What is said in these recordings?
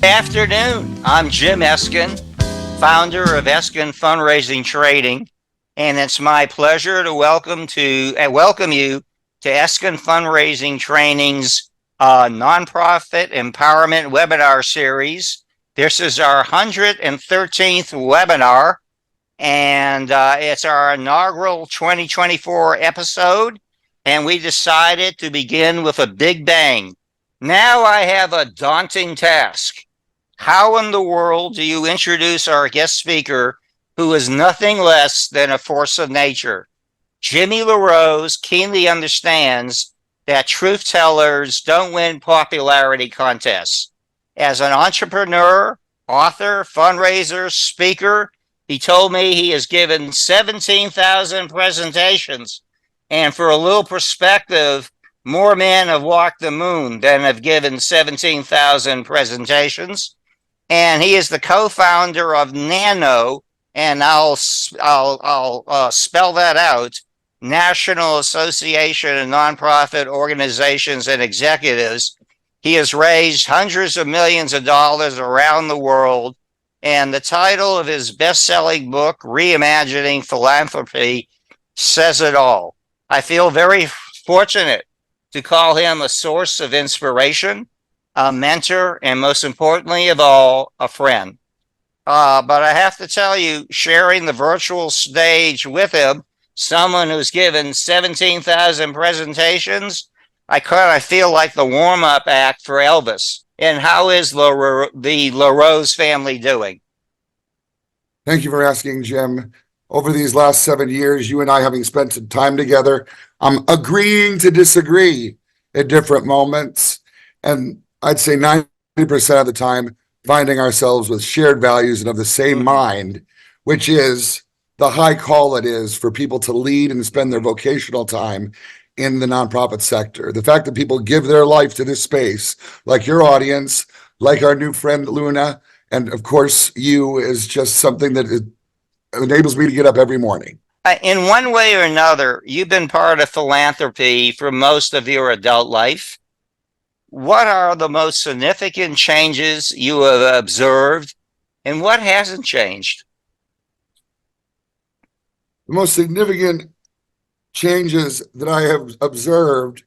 Good afternoon. I'm Jim Eskin, founder of Eskin Fundraising Training, and it's my pleasure to welcome you to Eskin Fundraising Training's nonprofit empowerment webinar series. This is our 113th webinar, and it's our inaugural 2024 episode, and we decided to begin with a big bang. Now I have a daunting task. How in the world do you introduce our guest speaker, who is nothing less than a force of nature? Jimmy LaRose keenly understands that truth tellers don't win popularity contests. As an entrepreneur, author, fundraiser, speaker, he told me he has given 17,000 presentations. And for a little perspective, more men have walked the moon than have given 17,000 presentations. And he is the co-founder of NANOE, and I'll spell that out, National Association of Nonprofit Organizations and Executives. He has raised hundreds of millions of dollars around the world, and the title of his best-selling book, Reimagining Philanthropy, says it all. I feel very fortunate to call him a source of inspiration, a mentor, and most importantly of all, a friend. But I have to tell you, sharing the virtual stage with him, someone who's given 17,000 presentations, I kind of feel like the warm-up act for Elvis. And how is the LaRose family doing? Thank you for asking, Jim. Over these last 7 years, you and I having spent some time together, I'm agreeing to disagree at different moments. And I'd say 90% of the time, finding ourselves with shared values and of the same mind, which is the high call it is for people to lead and spend their vocational time in the nonprofit sector. The fact that people give their life to this space, like your audience, like our new friend Luna, and of course you, is just something that enables me to get up every morning. In one way or another, you've been part of philanthropy for most of your adult life. What are the most significant changes you have observed, and what hasn't changed? The most significant changes that I have observed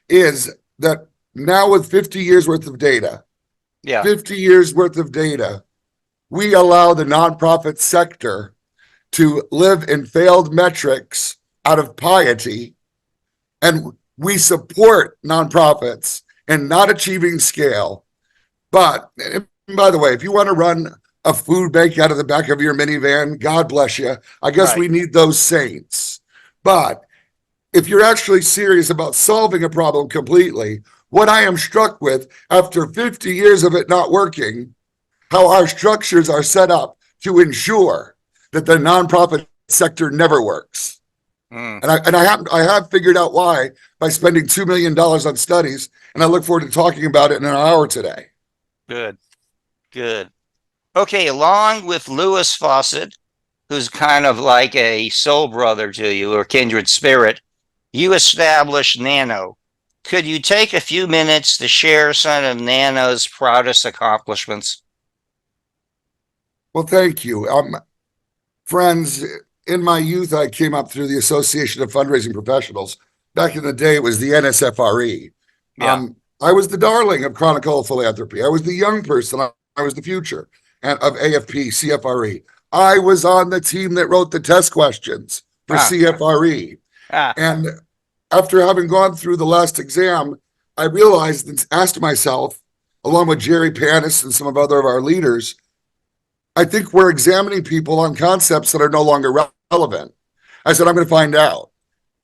is that now with 50 years worth of data, 50 years worth of data, we allow the nonprofit sector to live in failed metrics out of piety, and we support nonprofits in not achieving scale. But, by the way, if you want to run a food bank out of the back of your minivan, God bless you. I guess we need those saints. But if you're actually serious about solving a problem completely, what I am struck with after 50 years of it not working, how our structures are set up to ensure that the nonprofit sector never works. And I have figured out why by spending $2 million on studies, and I look forward to talking about it in an hour today. Good. Okay, along with Louis Fawcett, who's kind of like a soul brother to you or kindred spirit, you established NANOE. Could you take a few minutes to share some of NANOE's proudest accomplishments? Well, thank you. Friends, in my youth, I came up through the Association of Fundraising Professionals. Back in the day, it was the NSFRE. I was the darling of Chronicle of Philanthropy. I was the young person. I was the future and of AFP, CFRE. I was on the team that wrote the test questions for CFRE. And after having gone through the last exam, I realized and asked myself, along with Jerry Panis and some of our leaders, I think we're examining people on concepts that are no longer relevant. I said, I'm going to find out.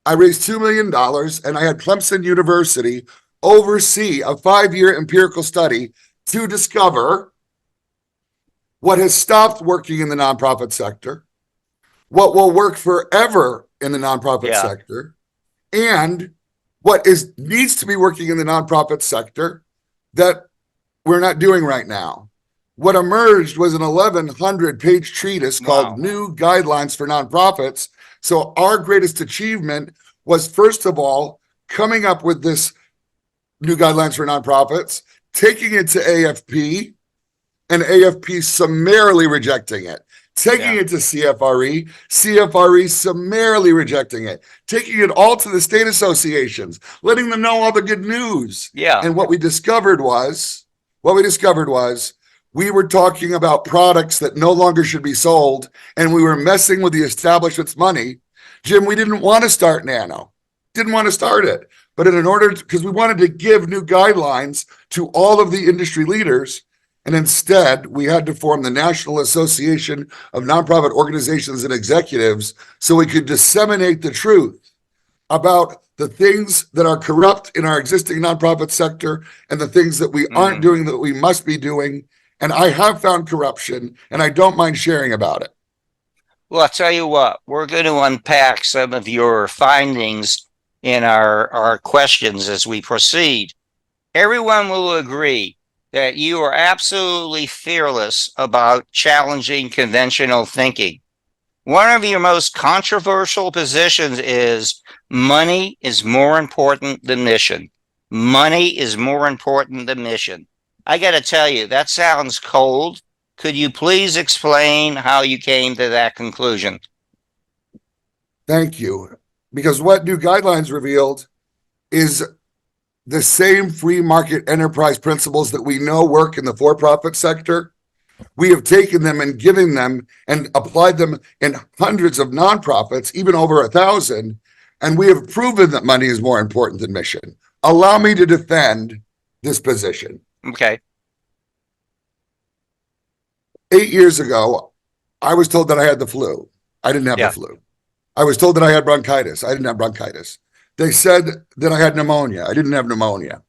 I raised $2 million, and I had Clemson University oversee a 5-year empirical study to discover what has stopped working in the nonprofit sector, what will work forever in the nonprofit sector, and what needs to be working in the nonprofit sector that we're not doing right now. What emerged was an 1,100-page treatise called New Guidelines for Nonprofits. So our greatest achievement was, first of all, coming up with this New Guidelines for Nonprofits, taking it to AFP, and AFP summarily rejecting it. Taking it to CFRE summarily rejecting it, taking it all to the state associations, letting them know all the good news. Yeah. And what we discovered was we were talking about products that no longer should be sold, and we were messing with the establishment's money. Jim, we didn't want to start NANOE, didn't want to start it, but in order to, because we wanted to give new guidelines to all of the industry leaders. And instead, we had to form the National Association of Nonprofit Organizations and Executives so we could disseminate the truth about the things that are corrupt in our existing nonprofit sector and the things that we aren't doing that we must be doing. And I have found corruption, and I don't mind sharing about it. Well, I'll tell you what, we're going to unpack some of your findings in our questions as we proceed. Everyone will agree that you are absolutely fearless about challenging conventional thinking. One of your most controversial positions is money is more important than mission. Money is more important than mission. I got to tell you, that sounds cold. Could you please explain how you came to that conclusion? Thank you. Because what new guidelines revealed is the same free market enterprise principles that we know work in the for-profit sector. We have taken them and given them and applied them in hundreds of nonprofits, even over 1,000, and we have proven that money is more important than mission. Allow me to defend this position. Okay. 8 years ago, I was told that I had the flu. I didn't have the flu. I was told that I had bronchitis. I didn't have bronchitis. They said that I had pneumonia. I didn't have pneumonia.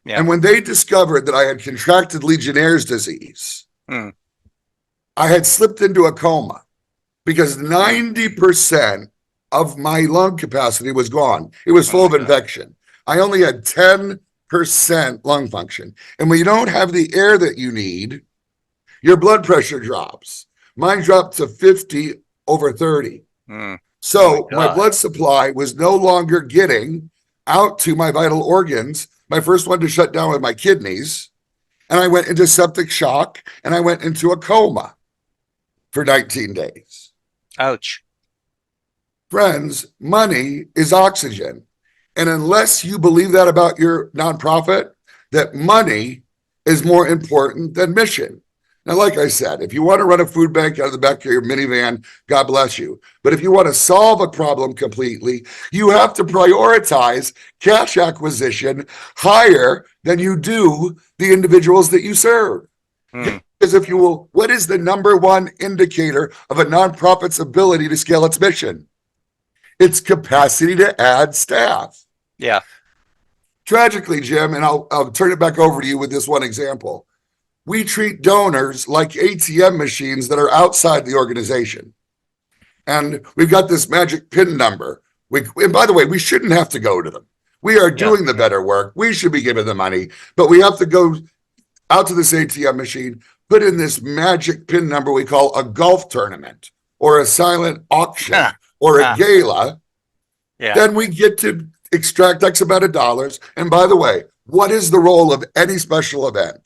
Yeah. And when they discovered that I had contracted Legionnaire's disease, I had slipped into a coma because 90% of my lung capacity was gone. It was full of infection. I only had 10% lung function. And when you don't have the air that you need, your blood pressure drops. Mine dropped to 50/30. So my blood supply was no longer getting out to my vital organs. My first one to shut down was my kidneys. And I went into septic shock and I went into a coma for 19 days. Ouch. Friends, money is oxygen. And unless you believe that about your nonprofit, that money is more important than mission. Now, like I said, if you want to run a food bank out of the back of your minivan, God bless you. But if you want to solve a problem completely, you have to prioritize cash acquisition higher than you do the individuals that you serve. Because if you will, what is the number one indicator of a nonprofit's ability to scale its mission? Its capacity to add staff. Yeah. Tragically, Jim, and I'll turn it back over to you with this one example. We treat donors like ATM machines that are outside the organization. And we've got this magic PIN number. And by the way, we shouldn't have to go to them. We are doing the better work. We should be giving the money, but we have to go out to this ATM machine, put in this magic PIN number we call a golf tournament or a silent auction or a gala. Then we get to extract X amount of dollars. And by the way, what is the role of any special event?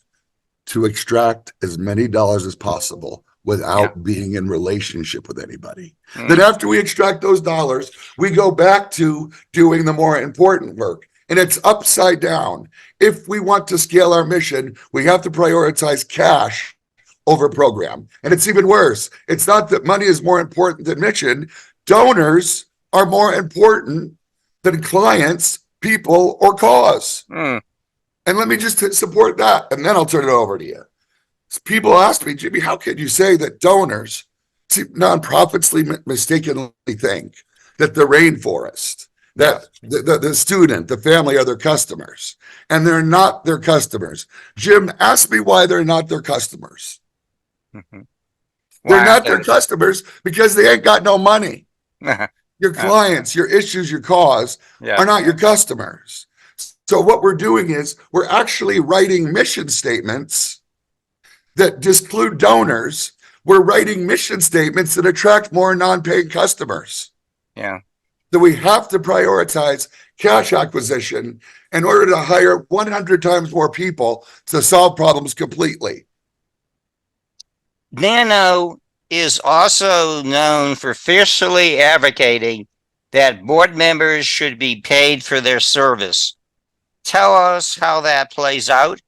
To extract as many dollars as possible without being in relationship with anybody. Then after we extract those dollars, we go back to doing the more important work. And it's upside down. If we want to scale our mission, we have to prioritize cash over program. And it's even worse. It's not that money is more important than mission. Donors are more important than clients, people, or cause. And let me just support that, and then I'll turn it over to you. People ask me, Jimmy, how can you say that donors, nonprofits mistakenly think that the rainforest, that the student, the family are their customers, and they're not their customers. Jim, ask me why they're not their customers. They're not their customers because they ain't got no money. Your clients, your issues, your cause are not your customers. So what we're doing is we're actually writing mission statements that disclude donors. We're writing mission statements that attract more non-paying customers. That we have to prioritize cash acquisition in order to hire 100 times more people to solve problems completely. NANOE is also known for fiercely advocating that board members should be paid for their service. Tell us how that plays out.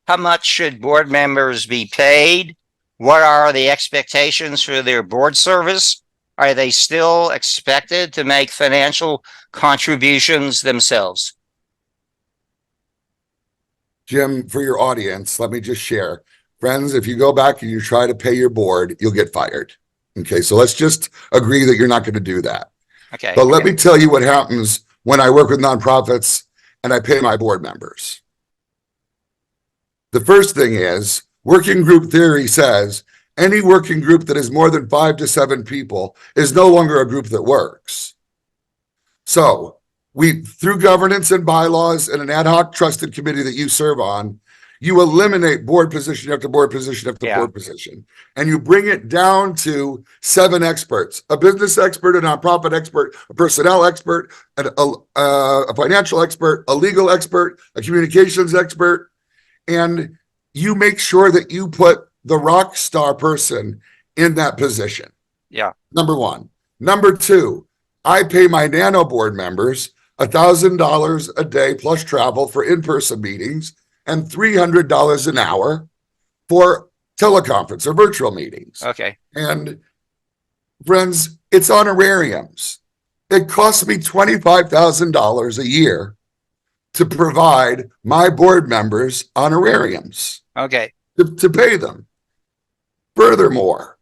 How much should board members be paid? What are the expectations for their board service? Are they still expected to make financial contributions themselves? Jim, for your audience, let me just share. Friends, if you go back and you try to pay your board, you'll get fired. Okay, so let's just agree that you're not going to do that. Okay. But let me tell you what happens when I work with nonprofits and I pay my board members. The first thing is, working group theory says any working group that is more than 5 to 7 people is no longer a group that works. So through governance and bylaws and an ad hoc trusted committee that you serve on, you eliminate board position after board position after board position, and you bring it down to 7 experts: a business expert, a nonprofit expert, a personnel expert, a financial expert, a legal expert, a communications expert, and you make sure that you put the rock star person in that position. Yeah. Number one. Number two, I pay my NANOE board members $1,000 a day plus travel for in-person meetings and $300 an hour for teleconference or virtual meetings. Okay. And friends, it's honorariums. It costs me $25,000 a year to provide my board members honorariums. Okay. To pay them. Furthermore,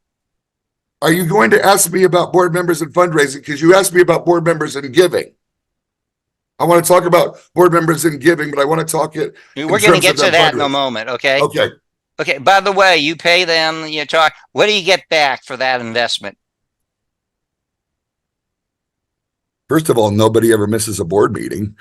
are you going to ask me about board members and fundraising? Because you asked me about board members and giving. I want to talk about board members and giving, but I want to talk it. We're going to get to that in a moment. Okay. Okay. Okay. By the way, you pay them, you talk, what do you get back for that investment? First of all, nobody ever misses a board meeting.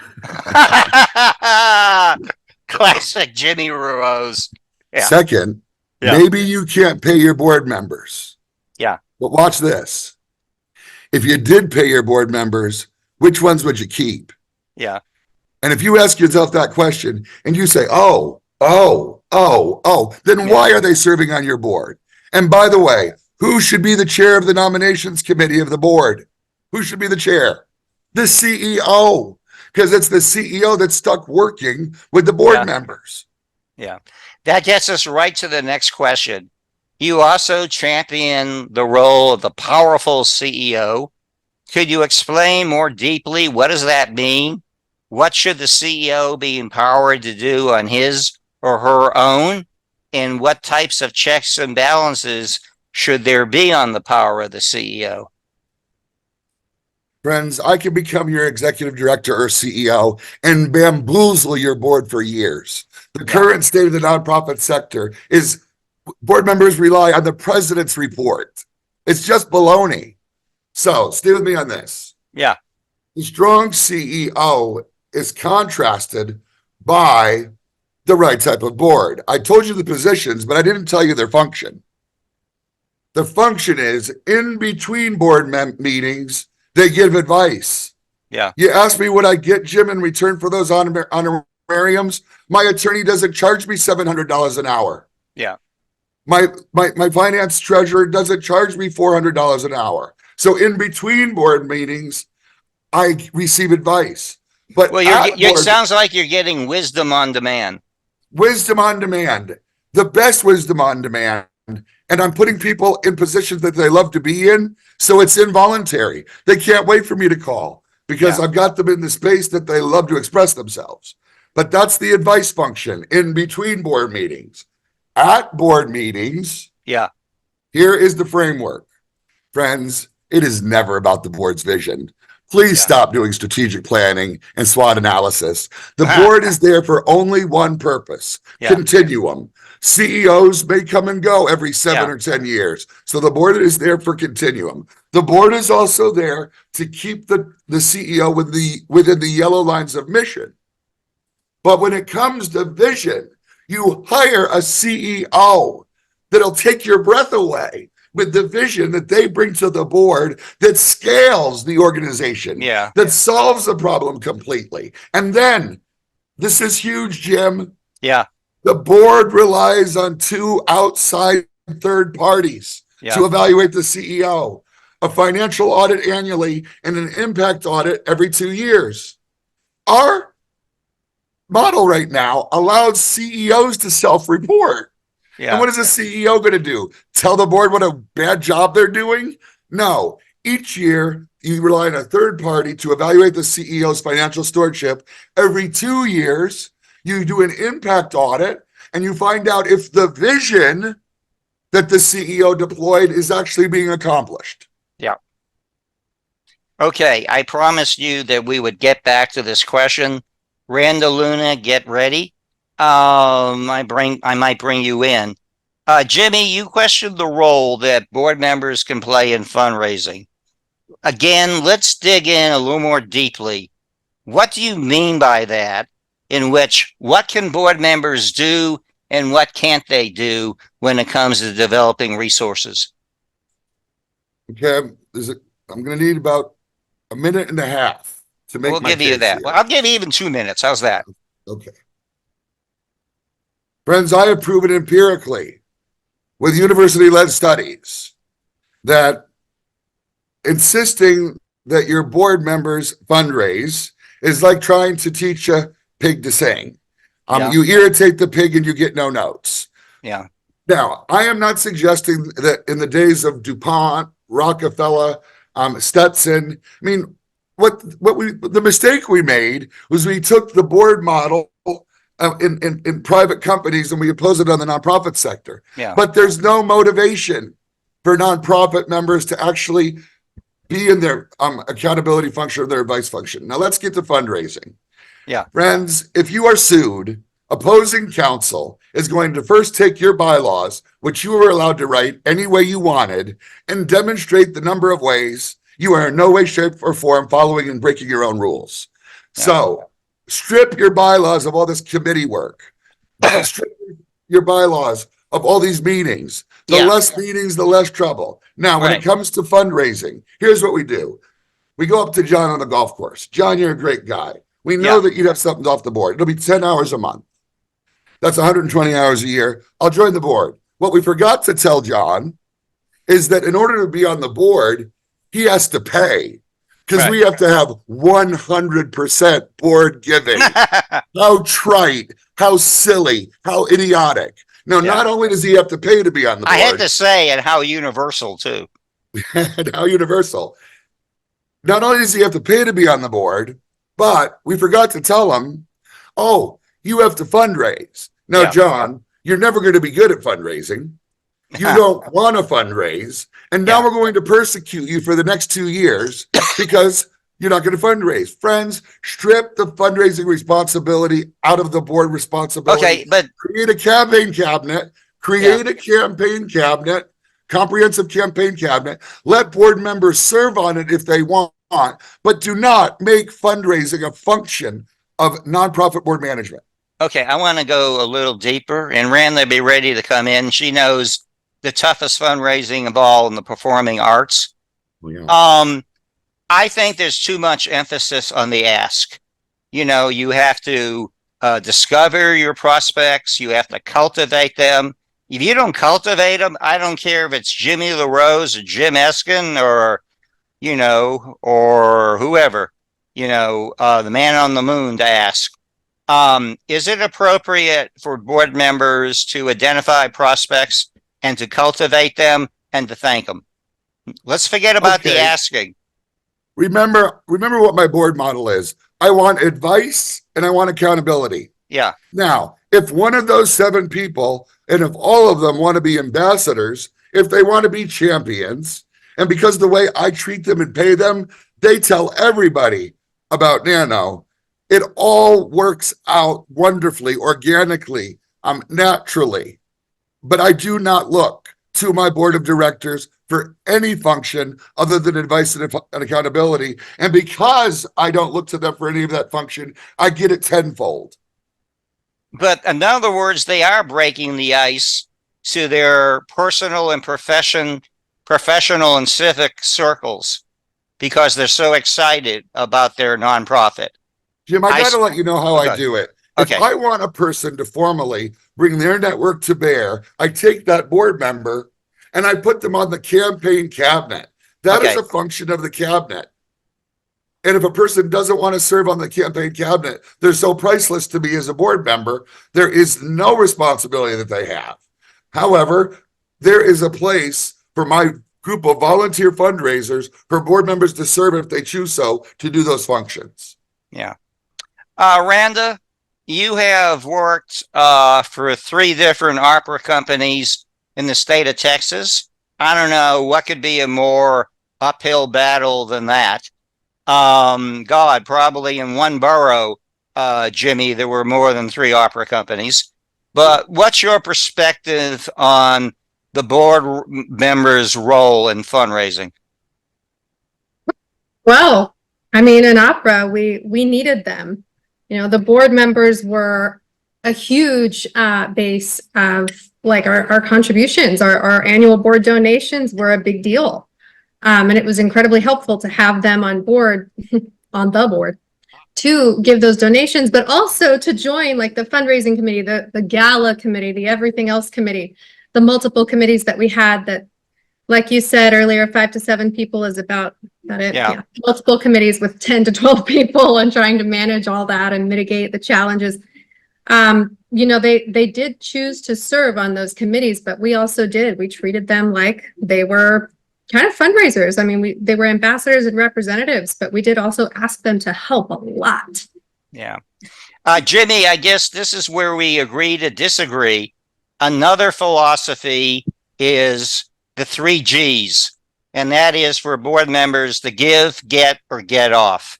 Classic Jimmy LaRose. Yeah. Second, maybe you can't pay your board members. Yeah. But watch this. If you did pay your board members, which ones would you keep? Yeah. And if you ask yourself that question and you say, then why are they serving on your board? And by the way, who should be the chair of the nominations committee of the board? Who should be the chair? The CEO, because it's the CEO that's stuck working with the board members. Yeah. That gets us right to the next question. You also champion the role of the powerful CEO. Could you explain more deeply what does that mean? What should the CEO be empowered to do on his or her own? And what types of checks and balances should there be on the power of the CEO? Friends, I can become your executive director or CEO and bamboozle your board for years. The current state of the nonprofit sector is board members rely on the president's report. It's just baloney. So stay with me on this. Yeah. The strong CEO is contrasted by the right type of board. I told you the positions, but I didn't tell you their function. The function is in between board meetings, they give advice. Yeah. You ask me what I get, Jim, in return for those honorariums. My attorney doesn't charge me $700 an hour. Yeah. My finance treasurer doesn't charge me $400 an hour. So in between board meetings, I receive advice. But it sounds like you're getting wisdom on demand. Wisdom on demand, the best wisdom on demand. And I'm putting people in positions that they love to be in. So it's involuntary. They can't wait for me to call because I've got them in the space that they love to express themselves. But that's the advice function in between board meetings. At board meetings, here is the framework. Friends, it is never about the board's vision. Please stop doing strategic planning and SWOT analysis. The board is there for only one purpose, continuum. CEOs may come and go every 7 or 10 years. So the board is there for continuum. The board is also there to keep the CEO within the yellow lines of mission. But when it comes to vision, you hire a CEO that'll take your breath away with the vision that they bring to the board that scales the organization, that solves the problem completely. And then, this is huge, Jim. Yeah. The board relies on 2 outside third parties to evaluate the CEO, a financial audit annually, and an impact audit every 2 years. Our model right now allows CEOs to self-report. And what is a CEO going to do? Tell the board what a bad job they're doing? No. Each year, you rely on a third party to evaluate the CEO's financial stewardship. Every 2 years, you do an impact audit and you find out if the vision that the CEO deployed is actually being accomplished. Yeah. Okay, I promised you that we would get back to this question. Randa Luna, get ready. I might bring you in. Jimmy, you questioned the role that board members can play in fundraising. Again, let's dig in a little more deeply. What do you mean by that? In which, what can board members do and what can't they do when it comes to developing resources? Okay, I'm going to need about a minute and a half to make. We'll give you that. Well, I'll give you even 2 minutes. How's that? Okay. Friends, I have proven empirically with university-led studies that insisting that your board members fundraise is like trying to teach a pig to sing. You irritate the pig and you get no notes. Yeah. Now, I am not suggesting that in the days of DuPont, Rockefeller, Stetson, I mean, the mistake we made was we took the board model in private companies and we impose it on the nonprofit sector. Yeah. But there's no motivation for nonprofit members to actually be in their accountability function or their advice function. Now let's get to fundraising. Yeah. Friends, if you are sued, opposing counsel is going to first take your bylaws, which you were allowed to write any way you wanted, and demonstrate the number of ways you are in no way, shape, or form following and breaking your own rules. Yeah. So strip your bylaws of all this committee work. Strip your bylaws of all these meetings. The less meetings, the less trouble. Now, when it comes to fundraising, here's what we do. We go up to John on the golf course. John, you're a great guy. We know that you'd have something off the board. It'll be 10 hours a month. That's 120 hours a year. I'll join the board. What we forgot to tell John is that in order to be on the board, he has to pay because we have to have 100% board giving. How trite, how silly, how idiotic. Now, not only does he have to pay to be on the board. I had to say, and how universal, too. And how universal. Not only does he have to pay to be on the board, but we forgot to tell him, oh, you have to fundraise. Now, John, you're never going to be good at fundraising. You don't want to fundraise. And now we're going to persecute you for the next 2 years because you're not going to fundraise. Friends, strip the fundraising responsibility out of the board responsibility. Okay, but create a campaign cabinet, comprehensive campaign cabinet. Let board members serve on it if they want, but do not make fundraising a function of nonprofit board management. Okay, I want to go a little deeper, and Randa be ready to come in. She knows the toughest fundraising of all in the performing arts. I think there's too much emphasis on the ask. You know, you have to discover your prospects. You have to cultivate them. If you don't cultivate them, I don't care if it's Jimmy LaRose or Jim Eskin or, you know, or whoever, you know, the man on the moon to ask. Is it appropriate for board members to identify prospects and to cultivate them and to thank them? Let's forget about the asking. Remember what my board model is. I want advice and I want accountability. Yeah. Now, if one of those 7 people, and if all of them want to be ambassadors, if they want to be champions, and because the way I treat them and pay them, they tell everybody about NANOE, it all works out wonderfully, organically, naturally. But I do not look to my board of directors for any function other than advice and accountability. And because I don't look to them for any of that function, I get it tenfold. But in other words, they are breaking the ice to their personal and professional and civic circles because they're so excited about their nonprofit. Jim, I got to let you know how I do it. If I want a person to formally bring their network to bear, I take that board member and I put them on the campaign cabinet. That is Okay. a function of the cabinet. And if a person doesn't want to serve on the campaign cabinet, they're so priceless to me as a board member, there is no responsibility that they have. However, there is a place for my group of volunteer fundraisers for board members to serve if they choose so to do those functions. Yeah. Randa, you have worked for 3 different opera companies in the state of Texas. I don't know what could be a more uphill battle than that. God, probably in one borough, Jimmy, there were more than 3 opera companies. But what's your perspective on the board members' role in fundraising? Well, I mean, in opera, we needed them. You know, the board members were a huge base of like our contributions. Our annual board donations were a big deal. And it was incredibly helpful to have them on board, on the board, to give those donations, but also to join like the fundraising committee, the gala committee, the everything else committee, the multiple committees that we had that, like you said earlier, 5 to 7 people is about it. Yeah. Multiple committees with 10 to 12 people and trying to manage all that and mitigate the challenges. You know, they did choose to serve on those committees, but we also did. We treated them like they were kind of fundraisers. I mean, they were ambassadors and representatives, but we did also ask them to help a lot. Yeah. Jimmy, I guess this is where we agree to disagree. Another philosophy is the 3 G's, and that is for board members to give, get, or get off.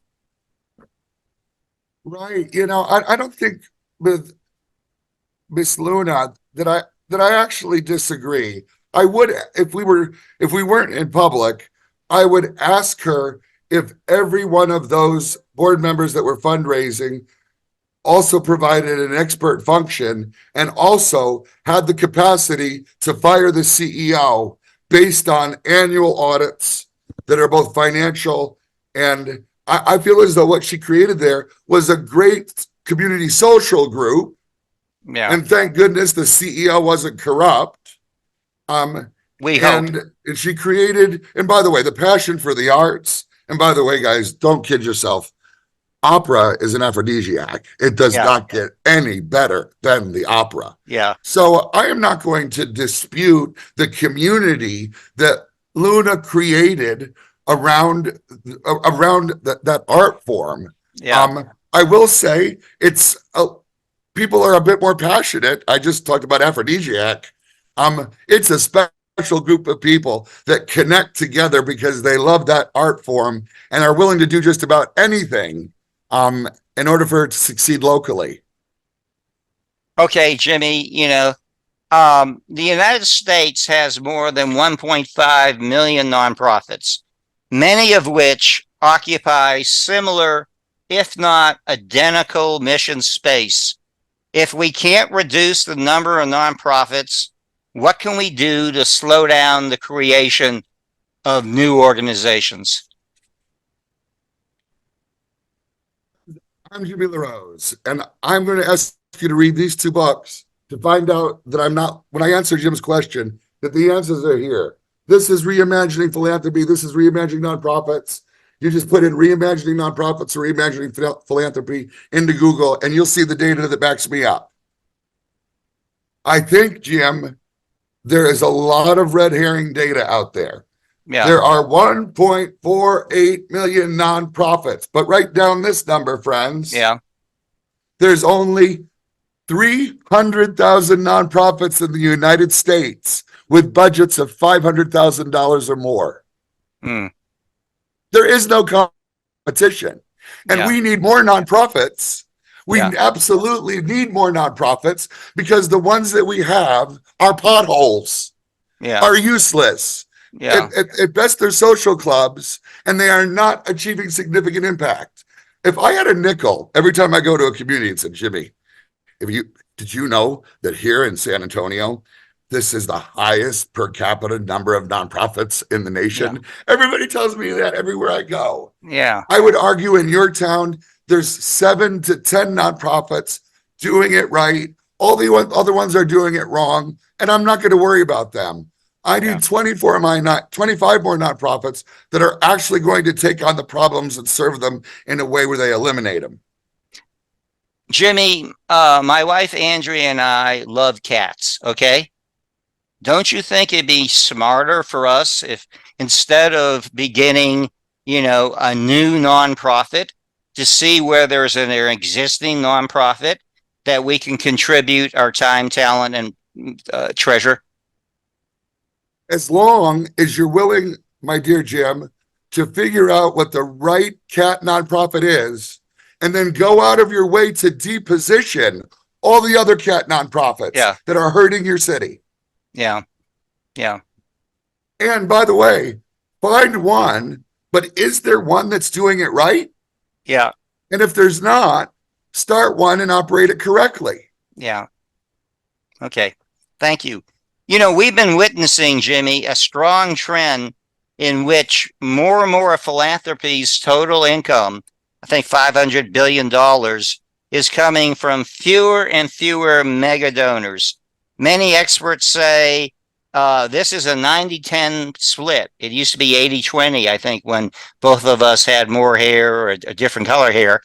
Right. You know, I don't think with Miss Luna that I actually disagree. I would, if we weren't in public, I would ask her if every one of those board members that were fundraising also provided an expert function and also had the capacity to fire the CEO based on annual audits that are both financial, and I feel as though what she created there was a great community social group. Yeah. And thank goodness the CEO wasn't corrupt. We hope. And she created, and by the way, the passion for the arts, and by the way, guys, don't kid yourself. Opera is an aphrodisiac. It does not get any better than the opera. Yeah. So I am not going to dispute the community that Luna created around that art form. Yeah. I will say people are a bit more passionate. I just talked about aphrodisiac. It's a special group of people that connect together because they love that art form and are willing to do just about anything in order for it to succeed locally. Okay, Jimmy, you know, the United States has more than 1.5 million nonprofits, many of which occupy similar, if not identical, mission space. If we can't reduce the number of nonprofits, what can we do to slow down the creation of new organizations? I'm Jimmy LaRose, and I'm going to ask you to read these 2 books to find out that I'm not, when I answer Jim's question, that the answers are here. This is Reimagining Philanthropy. This is Reimagining Nonprofits. You just put in Reimagining Nonprofits or Reimagining Philanthropy into Google, and you'll see the data that backs me up. I think, Jim, there is a lot of red herring data out there. Yeah. There are 1.48 million nonprofits, but write down this number, friends. Yeah. There's only 300,000 nonprofits in the United States with budgets of $500,000 or more. There is no competition, and we need more nonprofits. We absolutely need more nonprofits because the ones that we have are potholes, are useless. At best, they're social clubs, and they are not achieving significant impact. If I had a nickel every time I go to a community and said, Jimmy, did you know that here in San Antonio, this is the highest per capita number of nonprofits in the nation? Everybody tells me that everywhere I go. I would argue in your town, there's 7 to 10 nonprofits doing it right. All the other ones are doing it wrong, and I'm not going to worry about them. I need 25 more nonprofits that are actually going to take on the problems and serve them in a way where they eliminate them. Jimmy, my wife Andrea and I love cats. Okay. Don't you think it'd be smarter for us if instead of beginning, a new nonprofit, to see where there's an existing nonprofit that we can contribute our time, talent, and treasure? As long as you're willing, my dear Jim, to figure out what the right cat nonprofit is, and then go out of your way to deposition all the other cat nonprofits that are hurting your city. Yeah. Yeah. And by the way, find one, but is there one that's doing it right? Yeah. And if there's not, start one and operate it correctly. Yeah. Okay. Thank you. We've been witnessing, Jimmy, a strong trend in which more and more of philanthropy's total income, I think $500 billion, is coming from fewer and fewer mega donors. Many experts say this is a 90-10 split. It used to be 80-20, I think, when both of us had more hair or a different color hair,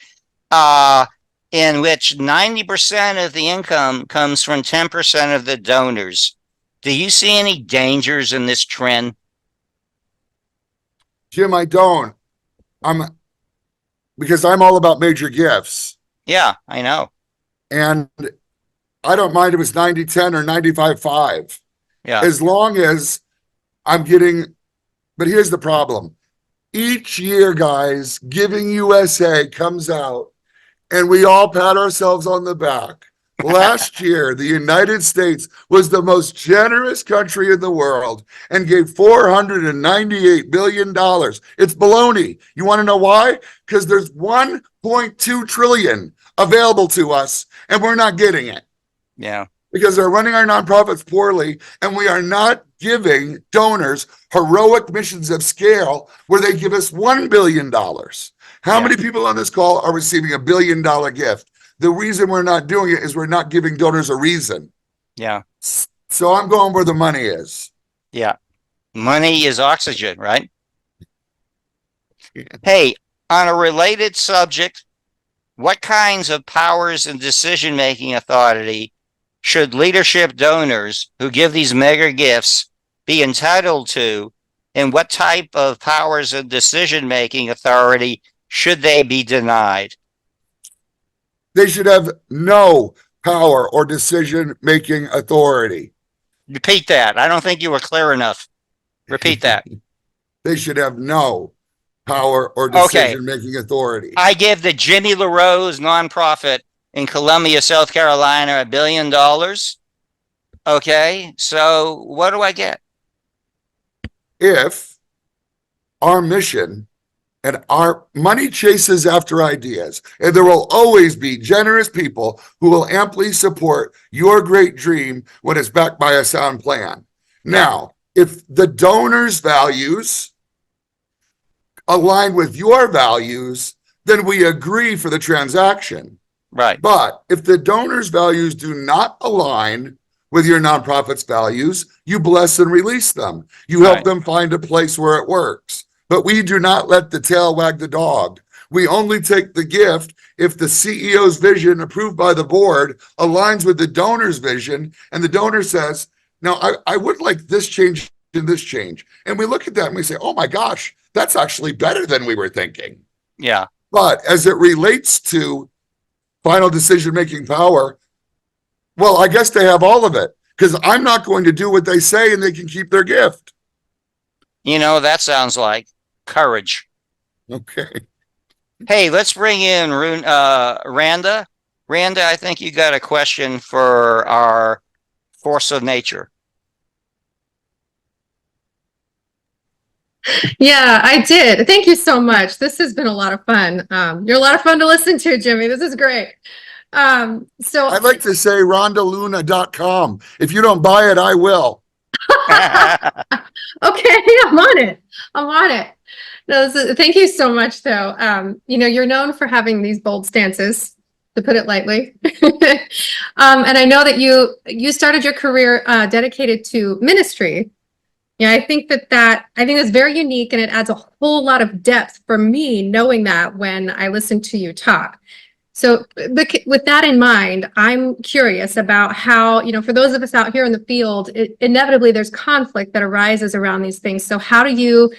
in which 90% of the income comes from 10% of the donors. Do you see any dangers in this trend? Jim, I don't. Because I'm all about major gifts. Yeah, I know. And I don't mind if it's 90-10 or 95-5. Yeah. As long as I'm getting, but here's the problem. Each year, guys, Giving USA comes out and we all pat ourselves on the back. Last year, the United States was the most generous country in the world and gave $498 billion. It's baloney. You want to know why? Because there's 1.2 trillion available to us and we're not getting it. Yeah. Because they're running our nonprofits poorly and we are not giving donors heroic missions of scale where they give us $1 billion. How many people on this call are receiving $1 billion gift? The reason we're not doing it is we're not giving donors a reason. Yeah. So I'm going where the money is. Yeah. Money is oxygen, right? Hey, on a related subject, what kinds of powers and decision-making authority should leadership donors who give these mega gifts be entitled to, and what type of powers and decision-making authority should they be denied? They should have no power or decision-making authority. Repeat that. I don't think you were clear enough. Repeat that. They should have no power or decision-making authority. I give the Jimmy LaRose nonprofit in Columbia, South Carolina, $1 billion. Okay, so what do I get? If our mission and our money chases after ideas, and there will always be generous people who will amply support your great dream when it's backed by a sound plan. Now, if the donor's values align with your values, then we agree for the transaction. Right. But if the donor's values do not align with your nonprofit's values, you bless and release them. You help them find a place where it works. But we do not let the tail wag the dog. We only take the gift if the CEO's vision approved by the board aligns with the donor's vision, and the donor says, now I would like this change and this change. And we look at that and we say, oh my gosh, that's actually better than we were thinking. Yeah. But as it relates to final decision-making power, well, I guess they have all of it, because I'm not going to do what they say and they can keep their gift. That sounds like courage. Okay. Hey, let's bring in Randa. Randa, I think you got a question for our force of nature. Yeah, I did. Thank you so much. This has been a lot of fun. You're a lot of fun to listen to, Jimmy. This is great. So I'd like to say rondaluna.com. If you don't buy it, I will. Okay, I'm on it. No, thank you so much, though. You're known for having these bold stances, to put it lightly. And I know that you started your career dedicated to ministry. Yeah, I think I think that's very unique and it adds a whole lot of depth for me knowing that when I listen to you talk. So with that in mind, I'm curious about how, for those of us out here in the field, inevitably there's conflict that arises around these things. So how do you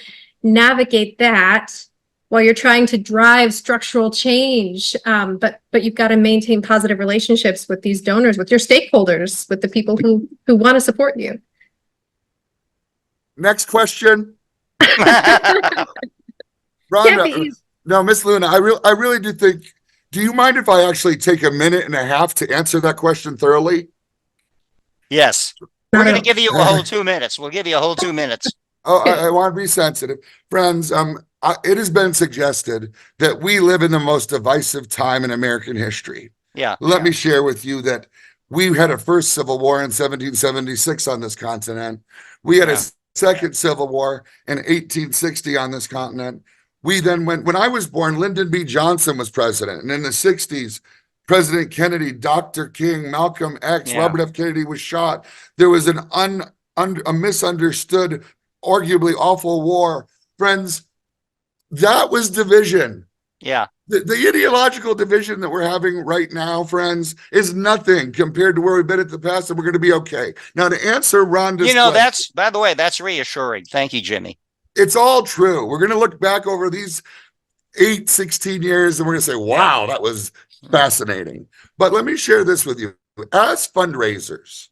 navigate that while you're trying to drive structural change? But you've got to maintain positive relationships with these donors, with your stakeholders, with the people who want to support you. Next question. Can't Rhonda, be easy. no, Miss Luna, I really do think, do you mind if I actually take a minute and a half to answer that question thoroughly? Yes. Not We're going at to give you a whole 2 minutes. We'll give you a whole 2 minutes. Oh, I want to be sensitive. Friends, it has been suggested that we live in the most divisive time in American history. Yeah. Let me share with you that we had a first civil war in 1776 on this continent. We had a second civil war in 1860 on this continent. We then when I was born, Lyndon B. Johnson was president. And in the 60s, President Kennedy, Dr. King, Malcolm X, Robert F. Kennedy was shot. There was a misunderstood, arguably awful war. Friends, that was division. Yeah. The ideological division that we're having right now, friends, is nothing compared to where we've been at the past, and we're going to be okay. Now, to answer Rhonda's question, by the way, that's reassuring. Thank you, Jimmy. it's all true. We're going to look back over these 16 years, and we're going to say, wow, that was fascinating. But let me share this with you. As fundraisers,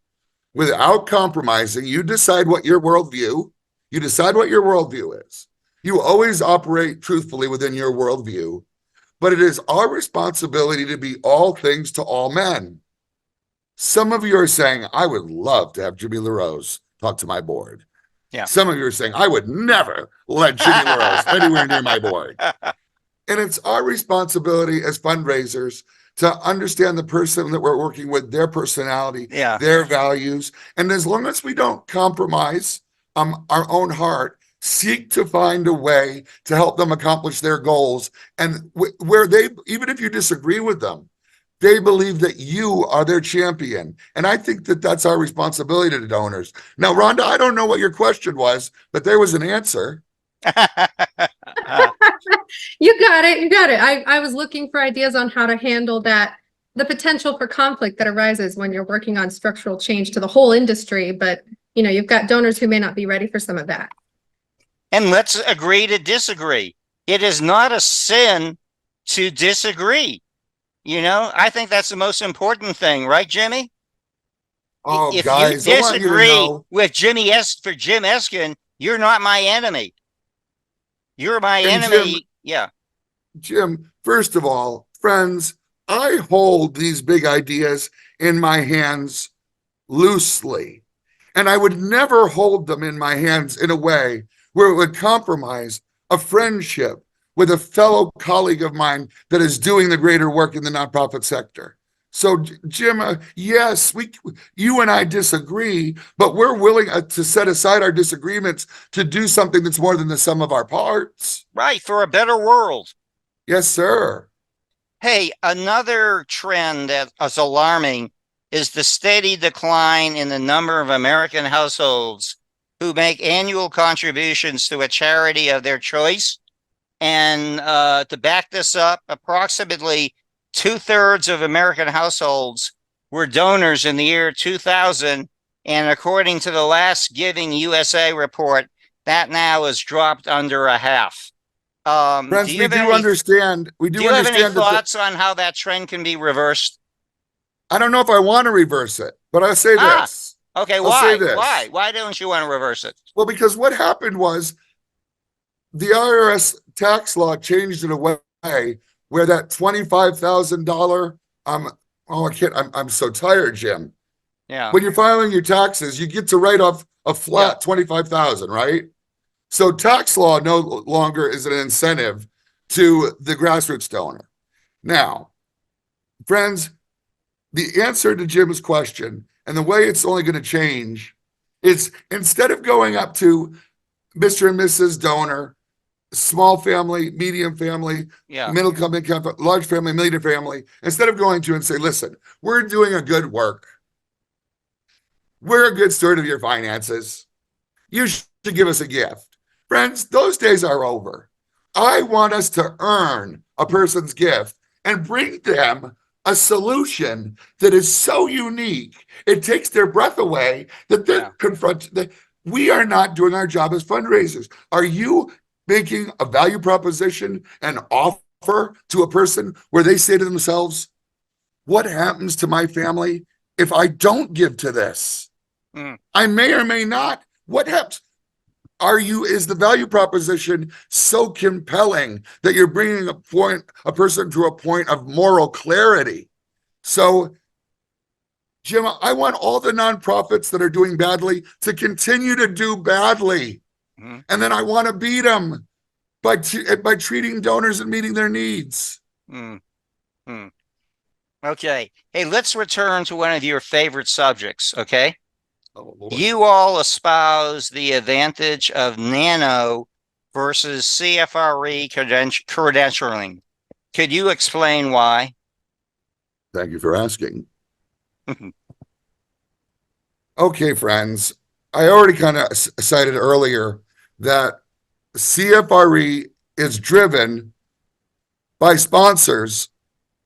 without compromising, you decide what your worldview is. You always operate truthfully within your worldview, but it is our responsibility to be all things to all men. Some of you are saying, I would love to have Jimmy LaRose talk to my board. Yeah. Some of you are saying, I would never let Jimmy LaRose anywhere near my board. And it's our responsibility as fundraisers to understand the person that we're working with, their personality, their values. And as long as we don't compromise our own heart, seek to find a way to help them accomplish their goals. And where they, even if you disagree with them, they believe that you are their champion. And I think that that's our responsibility to donors. Now, Rhonda, I don't know what your question was, but there was an answer. You got it. I was looking for ideas on how to handle that, the potential for conflict that arises when you're working on structural change to the whole industry. But, you've got donors who may not be ready for some of that. And let's agree to disagree. It is not a sin to disagree. I think that's the most important thing, right, Jimmy? Oh, if guys, you disagree with Jim Eskin, you're not my enemy. You're my enemy. Jim, first of all, friends, I hold these big ideas in my hands loosely, and I would never hold them in my hands in a way where it would compromise a friendship with a fellow colleague of mine that is doing the greater work in the nonprofit sector. So, Jim, yes, you and I disagree, but we're willing to set aside our disagreements to do something that's more than the sum of our parts. Right, for a better world. Yes, sir. Hey, another trend that is alarming is the steady decline in the number of American households who make annual contributions to a charity of their choice. And to back this up, approximately 2/3 of American households were donors in the year 2000. And according to the last Giving USA report, that now has dropped under a half. Friends, we do understand. Do you have any thoughts on how that trend can be reversed? I don't know if I want to reverse it, but I'll say this. Okay, why? Why don't you want to reverse it? Well, because what happened was the IRS tax law changed in a way where that $25,000, I'm so tired, Jim. Yeah. When you're filing your taxes, you get to write off a flat 25,000, right? So tax law no longer is an incentive to the grassroots donor. Now, friends, the answer to Jim's question and the way it's only going to change is instead of going up to Mr. and Mrs. Donor, small family, medium family, middle income, large family, millionaire family, instead of going to and say, listen, we're doing a good work. We're a good steward of your finances. You should give us a gift. Friends, those days are over. I want us to earn a person's gift and bring them a solution that is so unique. It takes their breath away that they're confronted. That we are not doing our job as fundraisers. Are you making a value proposition and offer to a person where they say to themselves, what happens to my family if I don't give to this? I may or may not. What happens? Is the value proposition so compelling that you're bringing a person to a point of moral clarity? So, Jim, I want all the nonprofits that are doing badly to continue to do badly. And then I want to beat them by treating donors and meeting their needs. Okay. Hey, let's return to one of your favorite subjects, okay? You all espouse the advantage of NANOE versus CFRE credentialing. Could you explain why? Thank you for asking. Okay, friends. I already kind of cited earlier that CFRE is driven by sponsors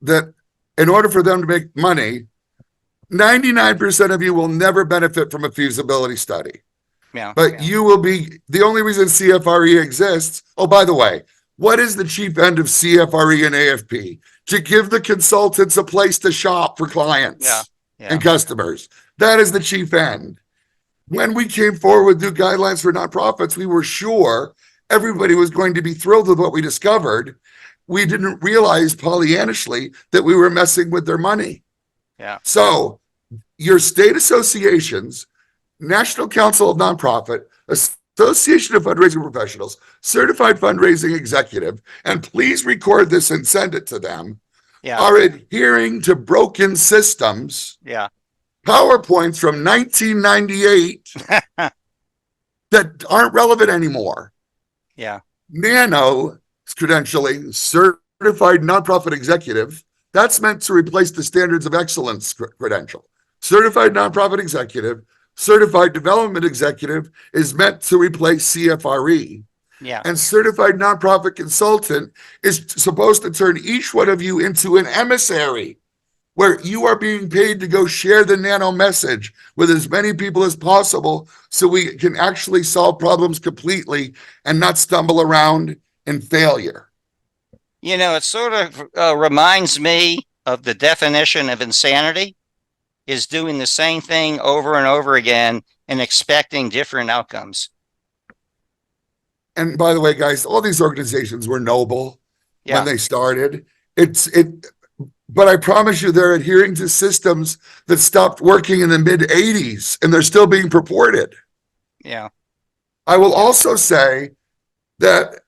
that in order for them to make money, 99% of you will never benefit from a feasibility study. But you will be, the only reason CFRE exists, oh, by the way, what is the chief end of CFRE and AFP? To give the consultants a place to shop for clients and customers. That is the chief end. When we came forward with new guidelines for nonprofits, we were sure everybody was going to be thrilled with what we discovered. We didn't realize Pollyannishly that we were messing with their money. So your state associations, National Council of Nonprofit, Association of Fundraising Professionals, Certified Fundraising Executive, and please record this and send it to them, are adhering to broken systems, PowerPoints from 1998 that aren't relevant anymore. NANOE credentialing, Certified Nonprofit Executive, that's meant to replace the Standards of Excellence credential. Certified Nonprofit Executive, Certified Development Executive is meant to replace CFRE. And Certified Nonprofit Consultant is supposed to turn each one of you into an emissary where you are being paid to go share the NANOE message with as many people as possible so we can actually solve problems completely and not stumble around in failure. You know, it sort of reminds me of the definition of insanity is doing the same thing over and over again and expecting different outcomes. And by the way, guys, all these organizations were noble when they started. But I promise you, they're adhering to systems that stopped working in the mid-'80s, and they're still being purported. I will also say that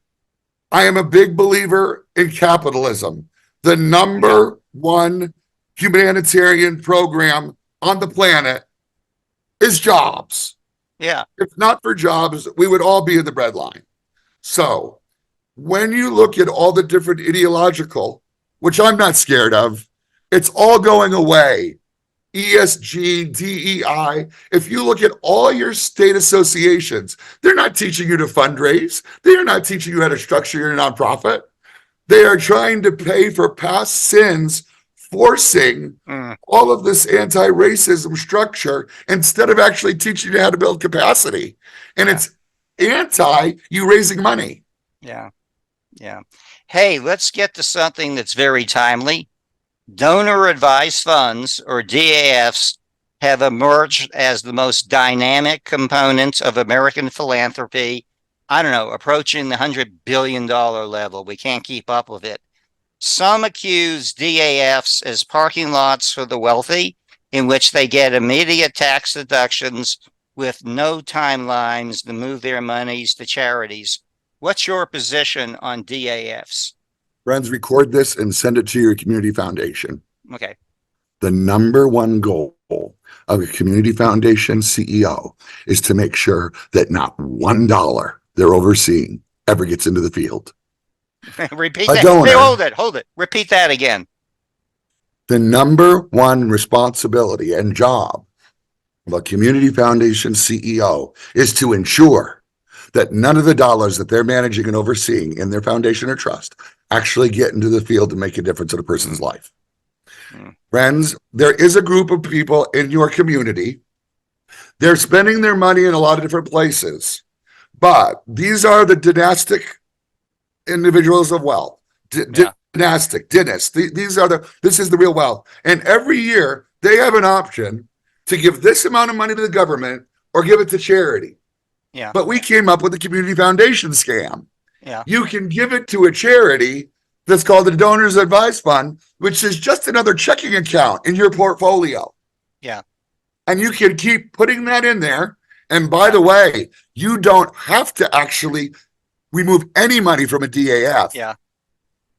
I am a big believer in capitalism. The number one humanitarian program on the planet is jobs. If not for jobs, we would all be in the breadline. So when you look at all the different ideological, which I'm not scared of, it's all going away. ESG, DEI. If you look at all your state associations, they're not teaching you to fundraise. They are not teaching you how to structure your nonprofit. They are trying to pay for past sins, forcing all of this anti-racism structure instead of actually teaching you how to build capacity. And it's anti you raising money. Hey, let's get to something that's very timely. Donor advised funds, or DAFs, have emerged as the most dynamic components of American philanthropy. I don't know, approaching the $100 billion level. We can't keep up with it. Some accuse DAFs as parking lots for the wealthy, in which they get immediate tax deductions with no timelines to move their monies to charities. What's your position on DAFs? Friends, record this and send it to your community foundation. Okay. The number one goal of a community foundation CEO is to make sure that not $1 they're overseeing ever gets into the field. Repeat that. Hey, hold it. Repeat that again. The number one responsibility and job of a community foundation CEO is to ensure that none of the dollars that they're managing and overseeing in their foundation or trust actually get into the field to make a difference in a person's life. Friends, there is a group of people in your community. They're spending their money in a lot of different places, but these are the dynastic individuals of wealth. Dynastic, dynast. This is the real wealth. And every year they have an option to give this amount of money to the government or give it to charity. Yeah. But we came up with the community foundation scam. Yeah. You can give it to a charity that's called the Donors Advice Fund, which is just another checking account in your portfolio. Yeah. And you can keep putting that in there. And by the way, you don't have to actually remove any money from a DAF. Yeah.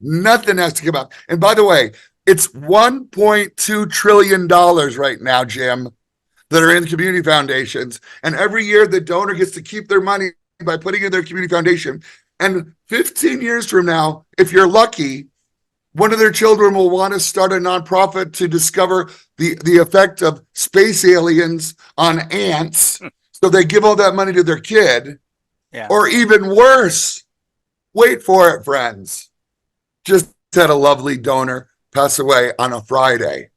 Nothing has to come out. And by the way, it's $1.2 trillion right now, Jim, that are in community foundations. And every year the donor gets to keep their money by putting in their community foundation. And 15 years from now, if you're lucky, one of their children will want to start a nonprofit to discover the effect of space aliens on ants. So they give all that money to their kid. Yeah. Or even worse, wait for it, friends. Just had a lovely donor pass away on a Friday.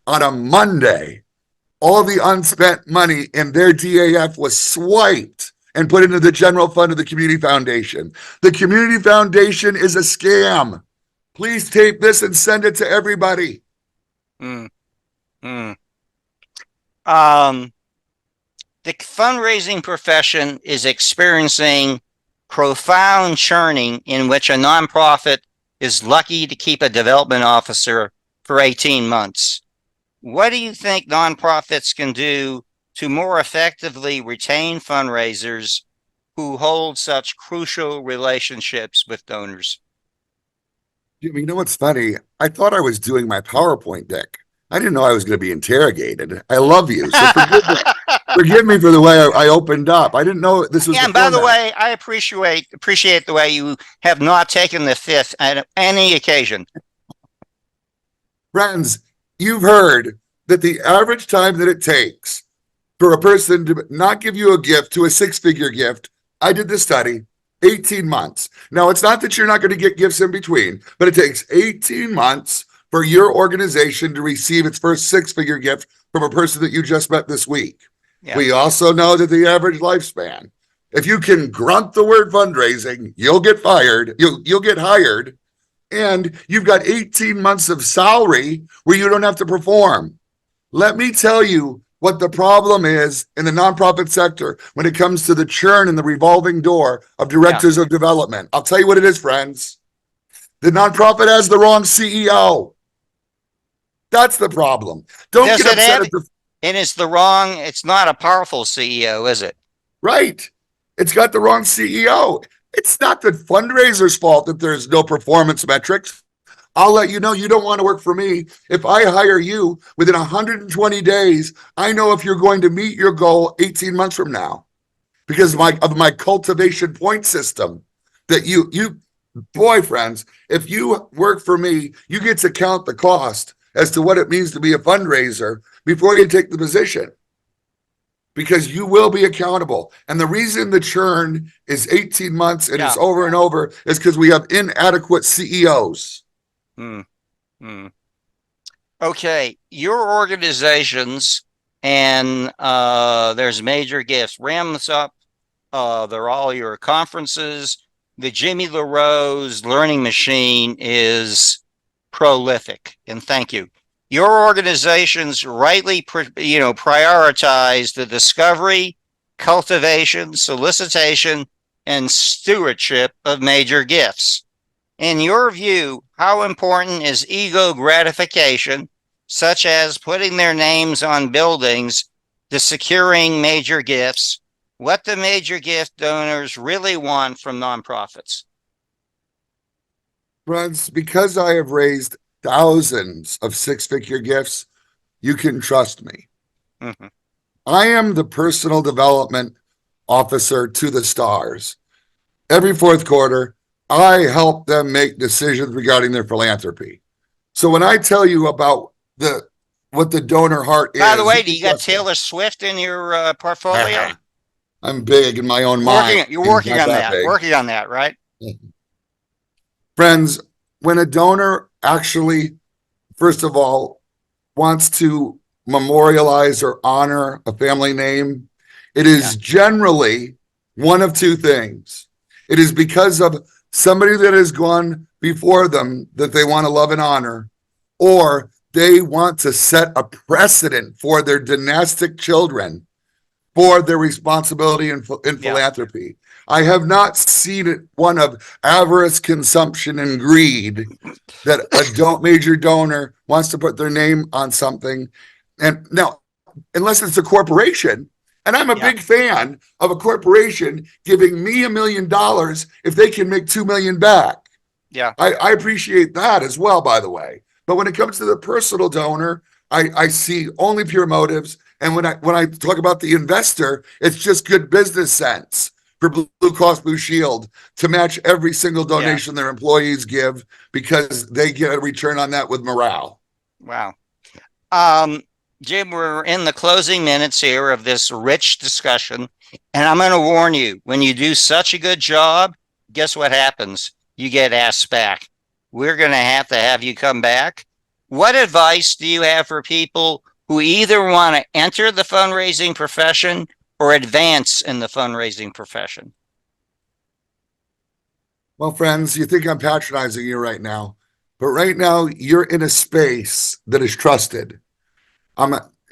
On a Monday, all the unspent money in their DAF was swiped and put into the general fund of the community foundation. The community foundation is a scam. Please tape this and send it to everybody. The fundraising profession is experiencing profound churning in which a nonprofit is lucky to keep a development officer for 18 months. What do you think nonprofits can do to more effectively retain fundraisers who hold such crucial relationships with donors? You know what's funny? I thought I was doing my PowerPoint deck. I didn't know I was going to be interrogated. I love you. So forgive me for the way I opened up. I didn't know this was. Yeah, and by the way, I appreciate the way you have not taken the fifth at any occasion. Friends, you've heard that the average time that it takes for a person to not give you a gift to a six-figure gift, I did this study, 18 months. Now, it's not that you're not going to get gifts in between, but it takes 18 months for your organization to receive its first six-figure gift from a person that you just met this week. Yeah. We also know that the average lifespan, if you can grunt the word fundraising, you'll get fired, you'll get hired, and you've got 18 months of salary where you don't have to perform. Let me tell you what the problem is in the nonprofit sector when it comes to the churn and the revolving door of directors of development. I'll tell you what it is, friends. The nonprofit has the wrong CEO. That's the problem. Don't get upset at the... And it's not a powerful CEO, is it? Right. It's got the wrong CEO. It's not the fundraiser's fault that there's no performance metrics. I'll let you know you don't want to work for me. If I hire you within 120 days, I know if you're going to meet your goal 18 months from now because of my cultivation point system that boy, friends, if you work for me, you get to count the cost as to what it means to be a fundraiser before you take the position, because you will be accountable. And the reason the churn is 18 months and it's over and over is because we have inadequate CEOs. Okay, your organizations and there's major gifts. Rams up. They're all your conferences. The Jimmy LaRose Learning Machine is prolific, and thank you. Your organizations rightly, prioritize the discovery, cultivation, solicitation, and stewardship of major gifts. In your view, how important is ego gratification, such as putting their names on buildings, to securing major gifts? What do major gift donors really want from nonprofits? Friends, because I have raised thousands of six-figure gifts, you can trust me. Mm-hmm. I am the personal development officer to the stars. Every fourth quarter, I help them make decisions regarding their philanthropy. So when I tell you about the what the donor heart is. By the way, do you got Trust me. Taylor Swift in your portfolio? I'm big in my own mind. You're working Not on that. big. Working on that, right? Friends, when a donor actually, first of all, wants to memorialize or honor a family name, it is generally one of two things. It is because of somebody that has gone before them that they want to love and honor, or they want to set a precedent for their dynastic children for their responsibility in philanthropy. I have not seen it one of avarice, consumption, and greed that a major donor wants to put their name on something. And now, unless it's a corporation, and I'm a big fan of a corporation giving me $1 million if they can make 2 million back. Yeah. I appreciate that as well, by the way. But when it comes to the personal donor, I see only pure motives. And when I talk about the investor, it's just good business sense for Blue Cross Blue Shield to match every single donation their employees give, because they get a return on that with morale. Wow. Jim, we're in the closing minutes here of this rich discussion, and I'm going to warn you, when you do such a good job, guess what happens? You get asked back. We're going to have you come back. What advice do you have for people who either want to enter the fundraising profession or advance in the fundraising profession? Well, friends, you think I'm patronizing you right now, but right now you're in a space that is trusted.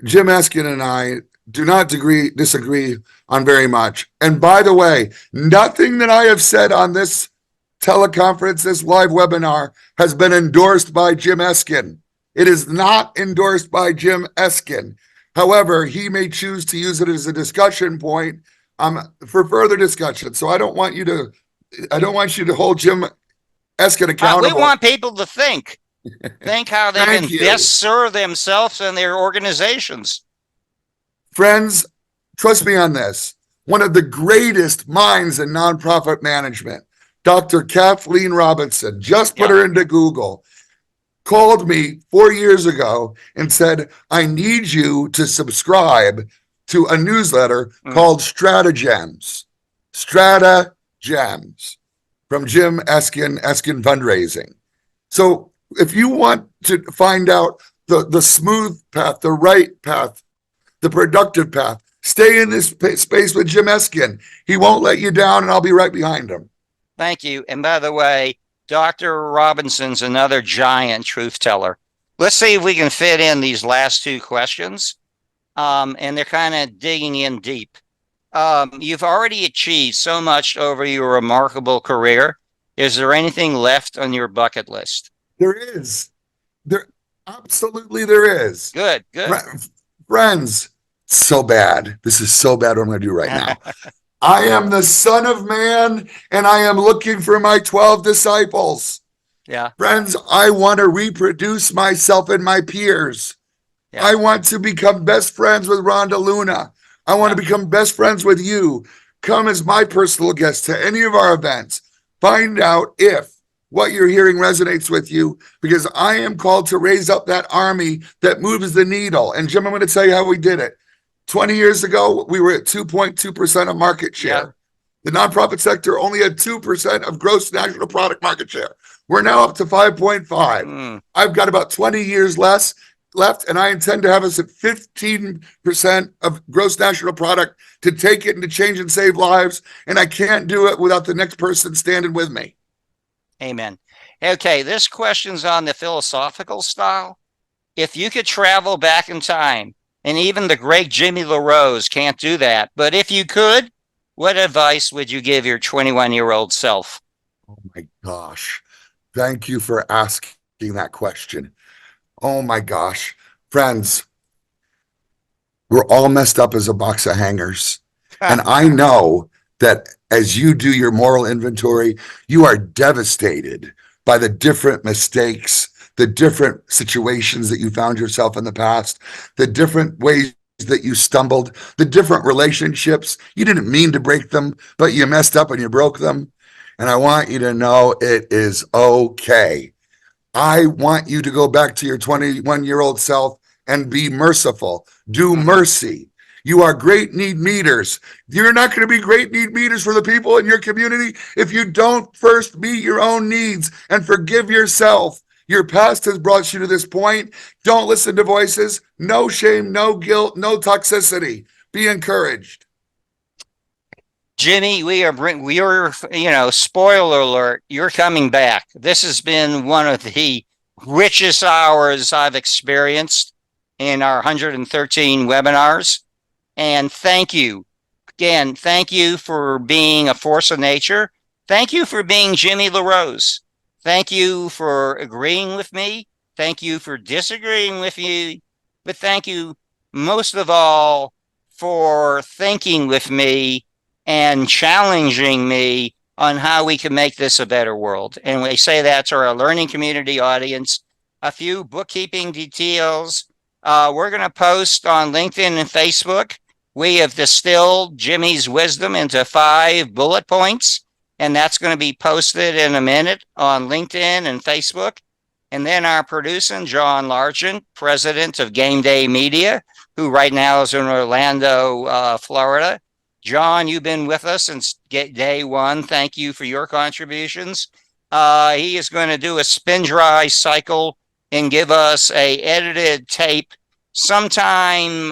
Jim Eskin and I do not disagree on very much. And by the way, nothing that I have said on this teleconference, this live webinar, has been endorsed by Jim Eskin. It is not endorsed by Jim Eskin. However, he may choose to use it as a discussion point for further discussion. So I don't want you to hold Jim Eskin accountable. We want people to think how they can best serve themselves and their organizations. Friends, trust me on this. One of the greatest minds in nonprofit management, Dr. Kathleen Robinson, just put her into Google, called me 4 years ago and said, I need you to subscribe to a newsletter called Stratagems. Stratagems from Jim Eskin, Eskin Fundraising. So if you want to find out the smooth path, the right path, the productive path, stay in this space with Jim Eskin. He won't let you down, and I'll be right behind him. Thank you. And by the way, Dr. Robinson's another giant truth teller. Let's see if we can fit in these last two questions. And they're kind of digging in deep. You've already achieved so much over your remarkable career. Is there anything left on your bucket list? There is. Absolutely there is. Good. Friends, so bad. This is so bad what I'm going to do right now. I am the Son of Man, and I am looking for my 12 disciples. Yeah. Friends, I want to reproduce myself and my peers. Yeah. I want to become best friends with Rhonda Luna. I want to become best friends with you. Come as my personal guest to any of our events. Find out if what you're hearing resonates with you, because I am called to raise up that army that moves the needle. And Jim, I'm going to tell you how we did it. 20 years ago, we were at 2.2% of market share. The nonprofit sector only had 2% of gross national product market share. We're now up to 5.5. I've got about 20 years left, and I intend to have us at 15% of gross national product to take it and to change and save lives. And I can't do it without the next person standing with me. Amen. Okay, this question's on the philosophical style. If you could travel back in time, and even the great Jimmy LaRose can't do that, but if you could, what advice would you give your 21-year-old self? Oh my gosh. Thank you for asking that question. Oh my gosh. Friends, we're all messed up as a box of hangers. And I know that as you do your moral inventory, you are devastated by the different mistakes, the different situations that you found yourself in the past, the different ways that you stumbled, the different relationships. You didn't mean to break them, but you messed up and you broke them. And I want you to know it is okay. I want you to go back to your 21-year-old self and be merciful. Do mercy. You are great need meters. You're not going to be great need meters for the people in your community if you don't first meet your own needs and forgive yourself. Your past has brought you to this point. Don't listen to voices. No shame, no guilt, no toxicity. Be encouraged. Jimmy, spoiler alert, you're coming back. This has been one of the richest hours I've experienced in our 113 webinars. And thank you. Again, thank you for being a force of nature. Thank you for being Jimmy LaRose. Thank you for agreeing with me. Thank you for disagreeing with me. But thank you most of all for thinking with me and challenging me on how we can make this a better world. And we say that to our learning community audience. A few bookkeeping details. We're going to post on LinkedIn and Facebook. We have distilled Jimmy's wisdom into 5 bullet points, and that's going to be posted in a minute on LinkedIn and Facebook. And then our producer, John Largent, president of Game Day Media, who right now is in Orlando, Florida. John, you've been with us since day one. Thank you for your contributions. He is going to do a spin dry cycle and give us a edited tape sometime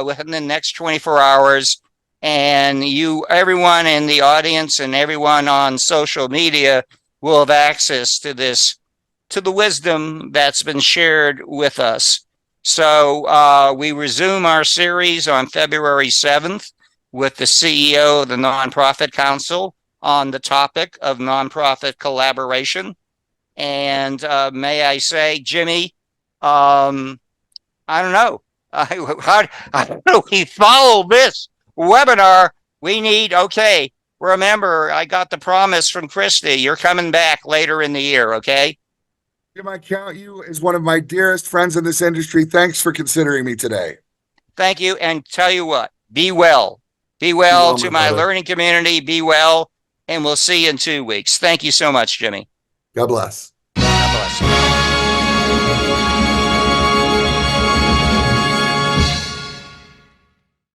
within the next 24 hours. And everyone in the audience and everyone on social media will have access to the wisdom that's been shared with us. So we resume our series on February 7th with the CEO of the Nonprofit Council on the topic of nonprofit collaboration. And may I say, Jimmy, I don't know. How do we follow this webinar? Remember, I got the promise from Christy. You're coming back later in the year, okay? Jim, I count you as one of my dearest friends in this industry. Thanks for considering me today. Thank you. And tell you what, be well. Be well to my learning community. Be well. And we'll see you in 2 weeks. Thank you so much, Jimmy. God bless. God bless.